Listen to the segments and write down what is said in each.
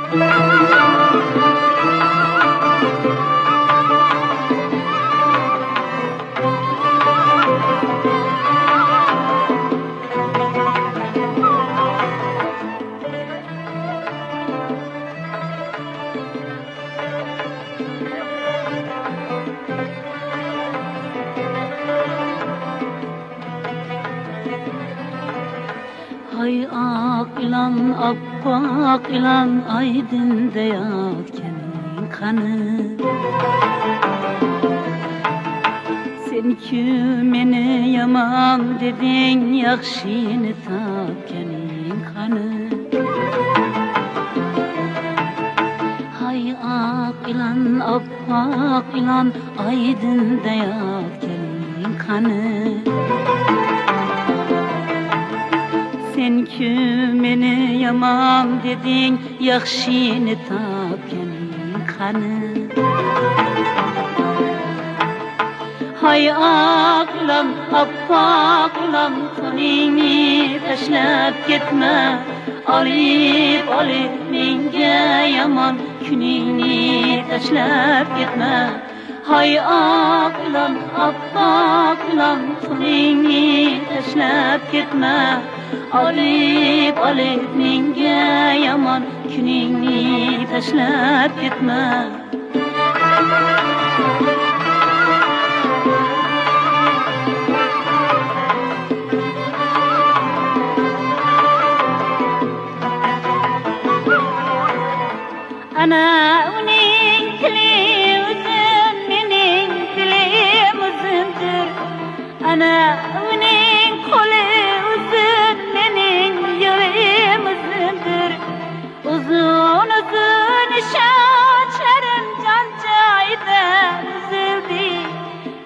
Hay ak ilan, appak ilan, aydında yakkenin kanı. Sen ki meni yaman dedin, yakşini tapkenin kanı. Hay ak ilan, appak ilan, aydında yakkenin kanı. Sen ki meni yaman dedin, yakşini tapkenin kanı. Hay aklan, appaklan, kanini taşlap gitme. Alip minge yaman, günini taşlap gitme. Hay aklan, appaklan, kanini taşlap gitme. Alip minge yaman, günini taşlap gitme. Ana uning tili uzun, mening tilim uzundur. Ana uning qo'li uzun, mening yo'lim uzundur. Uzun ishonchlarim jon joyidan uzildi.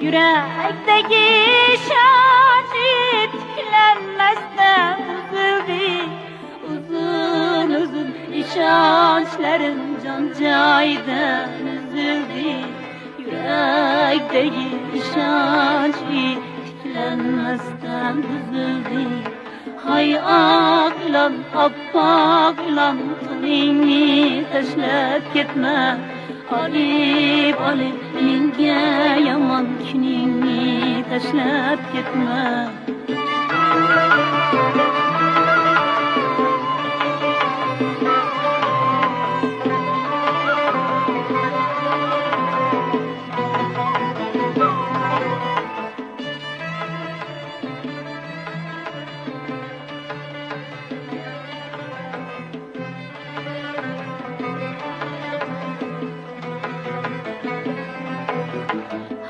Yurakdagi ishonch tiklanmasdan uzildi. Uzun ishonchlarım jon joyidan uzildi. Yurakdagi ishonch tiklanmasdan uzildi. Hay aklan, appaklan, tilingni tashlab ketma. Olib menga yomon kuningni tashlab ketma.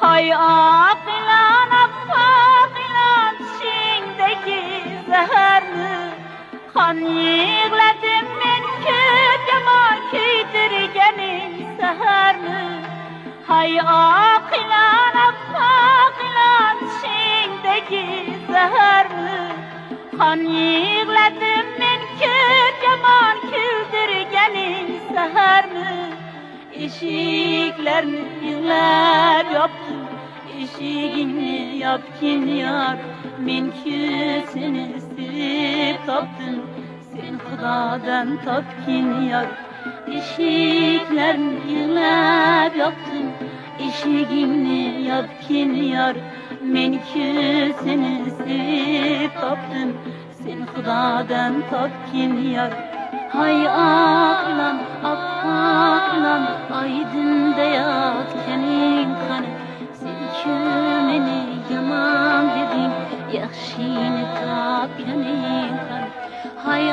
Hay aklan, appaklan, tishingdagi zaharni qon yig'ladim men ko'p yomon kuydirganing saharni. Hay aklan, appaklan, tishingdagi zaharni qon yig'ladim men ko'p yomon kuydirganing saharni. Eshiklarni yig'lab yopdim, eshigingni yopgin yor. Men-ku seni sevib topdim, sen Xudodan topgin yor. Eshiklarni yig'lab yopdim, eshigingni yopgin yor. Men-ku seni sevib topdim, sen Xudodan topgin yor. Hay aklan, appaklan, aydında yotganing qani. Sen ku meni yomon deding, yaxshini topganing qani. Hay